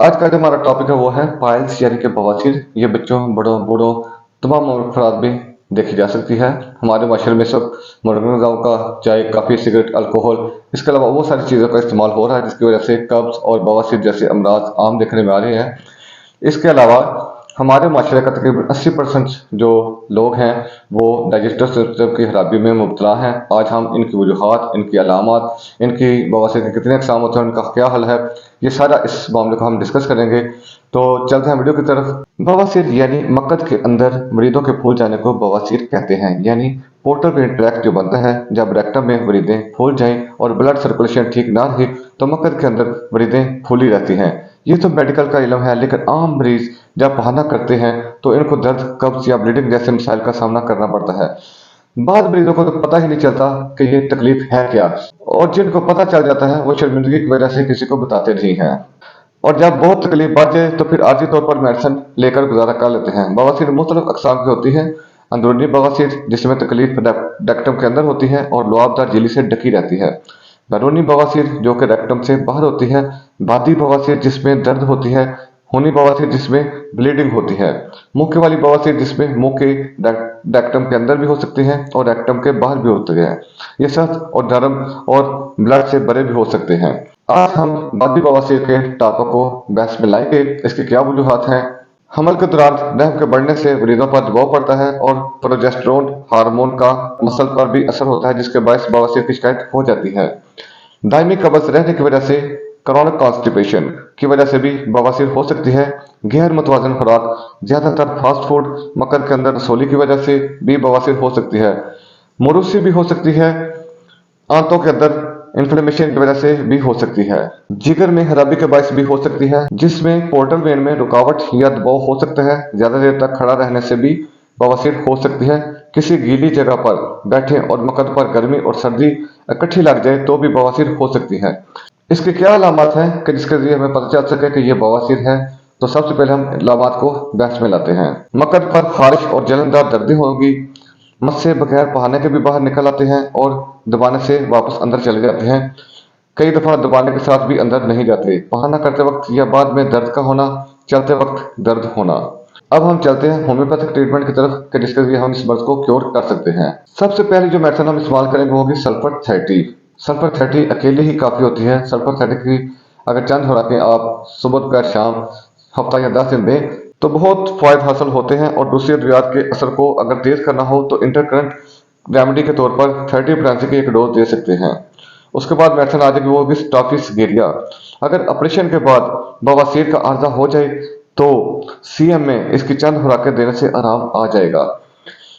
आज का जो हमारा टॉपिक है वो है पाइल्स यानी कि बवासीर। ये बच्चों बड़ों बूढ़ों तमाम उम्र अफराद में देखी जा सकती है। हमारे माशरे में सब मुर्गाओं का चाय काफ़ी सिगरेट अल्कोहल इसके अलावा वो सारी चीज़ों का इस्तेमाल हो रहा है जिसकी वजह से कब्ज और बवासीर जैसे अमराज आम देखने में आ रहे हैं। इसके अलावा हमारे माशरे का तकरीबन 80% जो लोग हैं वो डाइजेस्टिव सिस्टम की खराबी में मुब्तला हैं। आज हम इनकी वजूहात, इनकी अलामात, इनकी बवासीर के कितने अक़साम होते हैं, उनका क्या हल है, ये सारा इस मामले को हम डिस्कस करेंगे। तो चलते हैं वीडियो की तरफ। बवासीर यानी मक्कत के अंदर मरीजों के फूल जाने को बवासीर कहते हैं। यानी पोर्टल वेन ट्रैक्ट जो बनता है, जब रेक्टम में मरीदें फूल जाएं और ब्लड सर्कुलेशन ठीक ना रहे तो मक्कत के अंदर मरीदें फूली रहती हैं। ये तो मेडिकल का इल्म है, लेकिन आम मरीज जब बहाना करते हैं तो इनको दर्द, कब्ज या ब्लीडिंग जैसे मसाइल का सामना करना पड़ता है। बाद मरीजों को तो पता ही नहीं चलता कि ये तकलीफ है क्या, और जिनको पता चल जाता है वो शर्मिंदगी की वजह से किसी को बताते नहीं हैं। और जब बहुत तकलीफ बढ़ जाए तो फिर आर्जी तौर पर मेडिसिन लेकर गुजारा कर लेते हैं। बवासीर मुख्तलिफ अक़साम की होती है। अंदरूनी बवासीर जिसमें तकलीफ रेक्टम के अंदर होती है और लुआबदार झिल्ली से ढकी रहती है। बैरूनी बवासीर जो कि रेक्टम से बाहर होती है। बादी बवासीर जिसमें दर्द होती है। खूनी बवासीर जिसमें ब्लीडिंग होती है। मुख्य वाली बवासीर जिसमें मुंह के रेक्टम के अंदर भी हो सकती है और रेक्टम के बाहर भी होती है। ये सख्त और नरम और ब्लड से भरे भी हो सकते हैं। आज हम बादी बवासीर के टापों को बहस में लाएंगे। इसकी क्या वजूहात हैं। हमल के दौरान रहम के बढ़ने से मरीजों पर दबाव पड़ता है और प्रोजेस्टेरोन हार्मोन का मसल पर भी असर होता है जिसके बायस बवासीर की शिकायत हो जाती है। दायमी कब्ज रहने की वजह से क्रॉनिक कॉन्स्टिपेशन की वजह से भी बवासीर हो सकती है। गैर मुतवाजन खुराक, ज्यादातर फास्ट फूड, मक्कत के अंदर रसोली की वजह से भी बवासीर हो सकती है। मुरूसी भी हो सकती है। आंतों के अंदर इन्फ्लेमेशन की वजह से भी हो सकती है। जिगर में खराबी के बायस भी हो सकती है, जिसमें पोर्टल वेन में रुकावट या दबाव हो सकता है। ज्यादा देर तक खड़ा रहने से भी बवासीर हो सकती है। किसी गीली जगह पर बैठे और मक्कत पर गर्मी और सर्दी इकट्ठी लग जाए तो भी बवासीर हो सकती है। इसके क्या अलामत हैं कि जिसके जरिए हमें पता चल सके कि ये बवासीर है। तो सबसे पहले हम अलामत को बहस में लाते हैं। मक्कत पर खारिश और जलनदार दर्दी होगी। मस से बगैर बहाने के भी बाहर निकल आते हैं और दबाने से वापस अंदर चले जाते हैं। कई दफा दबाने के साथ भी अंदर नहीं जाते। बहाना करते वक्त या बाद में दर्द का होना, चलते वक्त दर्द होना। अब हम चलते हैं होम्योपैथिक ट्रीटमेंट की तरफ कि जिसके जरिए हम इस मर्ज को क्योर कर सकते हैं। सबसे पहले जो मेडिसिन हम इस्तेमाल करेंगे वो होगी सल्फर 30। सल्फर 30 अकेले ही काफी होती है। सल्फर 30 की अगर चंद खुराकें आप सुबह दोपहर शाम हफ्ता या 10 दिन दें तो बहुत फायदे हासिल होते हैं। और दूसरी अद्वियात के असर को अगर तेज करना हो तो इंटरकरेंट रेमेडी के तौर पर 30 की एक डोज दे सकते हैं। उसके बाद मेडिसिन आ जाएगी वो होगी स्टॉफिक्सिगेरिया। अगर ऑपरेशन के बाद बवासीर का आर्जा हो जाए तो सीएम में इसकी चंद खुराकें देने से आराम आ जाएगा।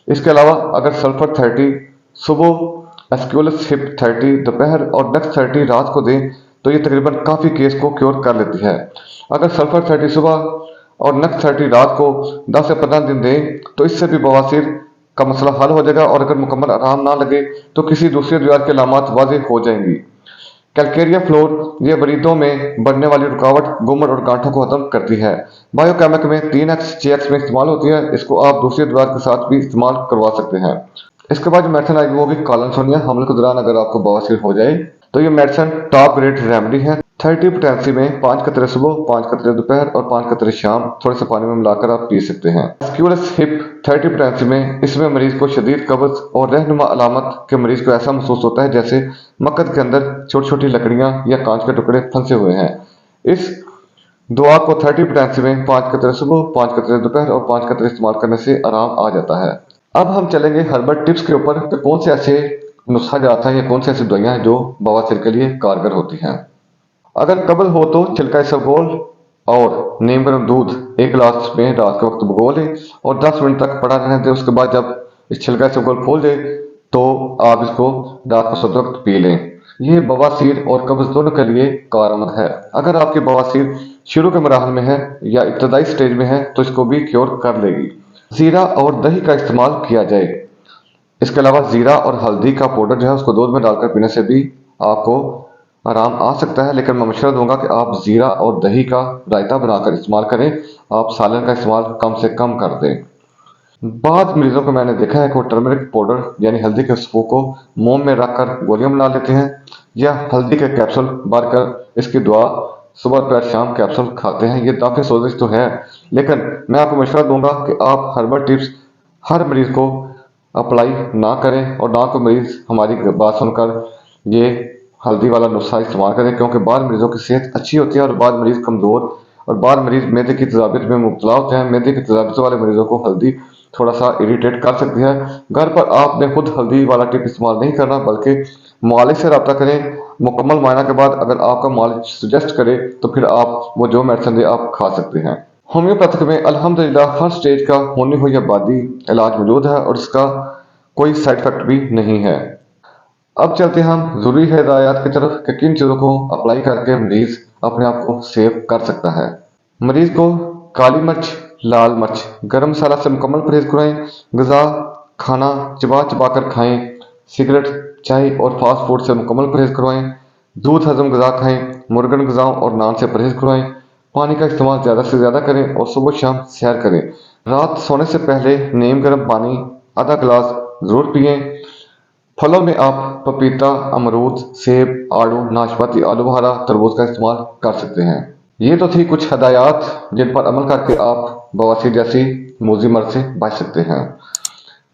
इसके अलावा अगर सल्फर 30 सुबह, एस्क्यूलस हिप 30 दोपहर और नेक्स्ट 30 रात को दें तो ये तकरीबन काफ़ी केस को क्योर कर लेती है। अगर सल्फर 30 सुबह और नेक्स्ट 30 रात को 10 से 15 दिन दें तो इससे भी बवासीर का मसला हल हो जाएगा। और अगर मुकम्मल आराम ना लगे तो किसी दूसरी दवाई की अलामत वाज़ेह हो जाएंगी। कैलकेरिया फ्लोर ये मरीजों में बढ़ने वाली रुकावट, गुमर और गांठों को खत्म करती है। बायोकेमिक में 3x 6x में इस्तेमाल होती है। इसको आप दूसरी दवा के साथ भी इस्तेमाल करवा सकते हैं। इसके बाद जो मेडिसिन आएगी वो भी कॉलनसोनिया। हमले के दौरान अगर आपको बवासीर हो जाए तो ये मेडिसिन टॉप ग्रेड रेमेडी है। 30 पोटेंसी में 5 कतरे सुबह, 5 कतरे दोपहर और 5 कतरे शाम थोड़े से पानी में मिलाकर आप पी सकते हैं। एस्क्यूलस हिप 30 पोटेंसी में इसमें मरीज को शदीद कब्ज और रहनुमा अलामत के मरीज को ऐसा महसूस होता है जैसे मक्कत के अंदर छोटी छोटी लकड़ियां या कांच के टुकड़े फंसे हुए हैं। इस दवा को 30 पोटेंसी में 5 कतरे सुबह, 5 कतरे दोपहर और 5 कतरे इस्तेमाल करने से आराम आ जाता है। अब हम चलेंगे हर्बल टिप्स के ऊपर कि कौन से ऐसे नुस्खा जाता है या कौन सी ऐसी दवाइयां हैं जो बवासीर के लिए कारगर होती हैं। अगर कबल हो तो छिलका इसबगोल और नीम गर्म दूध 1 गिलास में रात के वक्त भिगो लें और 10 मिनट तक पड़ा रहने दें। उसके बाद जब इस छिलका इसबगोल खोल जाए तो आप इसको रात को सोते वक्त पी लें। ये बवासीर और कब्ज दोनों के लिए कारगर है। अगर आपकी बवासीर शुरू के मराहल में है या इब्तदाई स्टेज में है तो इसको भी क्योर कर लेगी। जीरा और दही का इस्तेमाल किया जाए। इसके अलावा जीरा और हल्दी का पाउडर जो है उसको दूध में डालकर पीने से भी आपको आराम आ सकता है। लेकिन मैं मशवरा दूंगा कि आप जीरा और दही का रायता बनाकर इस्तेमाल करें। आप सालन का इस्तेमाल कम से कम कर दें। बाद मरीजों को मैंने देखा है कि वो टर्मरिक पाउडर यानी हल्दी के खुशबू को मुंह में रखकर गोलियां बना लेते हैं या हल्दी के कैप्सूल भर कर इसकी दवा सुबह दोपहर शाम कैप्सूल खाते हैं। ये काफ़ी सोजिश तो है, लेकिन मैं आपको मशवरा दूंगा कि आप हर्बल टिप्स हर मरीज़ को अप्लाई ना करें और ना कोई मरीज़ हमारी बात सुनकर ये हल्दी वाला नुस्खा इस्तेमाल करें, क्योंकि बाद मरीज़ों की सेहत अच्छी होती है और बाद मरीज़ कमज़ोर और बाद मरीज़ मैदे की तज़ाबियत में मुब्तला होते हैं। मैदे की तज़ाबियत वाले मरीज़ों को हल्दी थोड़ा सा इरीटेट कर सकती है। घर पर आपने खुद हल्दी वाला टिप इस्तेमाल नहीं करना, बल्कि मालिक से रब्ता करें। मुकम्मल मुआयना के बाद अगर आपका मालिक सजेस्ट करे तो फिर आप वो जो मेडिसिन दे आप खा सकते हैं। होम्योपैथिक में अल्हम्दुलिल्लाह हर स्टेज का होनी हुई आबादी इलाज मौजूद है और इसका कोई साइड इफेक्ट भी नहीं है। अब चलते हैं हम ज़रूरी हिदायत की तरफ कि किन चीज़ों को अप्लाई करके मरीज़ अपने आप को सेव कर सकता है। मरीज़ को काली मिर्च, लाल मिर्च, गरम मसाला से मुकम्मल परहेज़ कराएं। ग़िज़ा खाना चबा चबा कर खाएं। सिगरेट, चाय और फास्ट फूड से मुकम्मल परहेज़ करवाएं। दूध हज़म ग़िज़ा खाएं। मुर्गन ग़िज़ाओं और नान से परहेज़ करवाएं। पानी का इस्तेमाल ज़्यादा से ज़्यादा करें और सुबह शाम सैर करें। रात सोने से पहले नीम गर्म पानी आधा गिलास ज़रूर पिएं। फलों में आप पपीता, अमरूद, सेब, आड़ू, नाशपाती, आलू बुखारा, तरबूज का इस्तेमाल कर सकते हैं। ये तो थी कुछ हदायत जिन पर अमल करके आप बवासीर जैसी मूजी मर्ज से बच सकते हैं।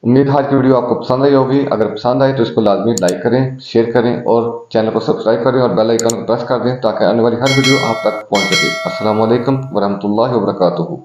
उम्मीद है आज की वीडियो आपको पसंद आई होगी। अगर पसंद आए तो इसको लाजमी लाइक करें, शेयर करें और चैनल को सब्सक्राइब करें और बेल आइकन को प्रेस कर दें ताकि आने वाली हर वीडियो आप तक पहुंच सके। अस्सलाम वालेकुम वरहमतुल्लाहि वबरकातुहू।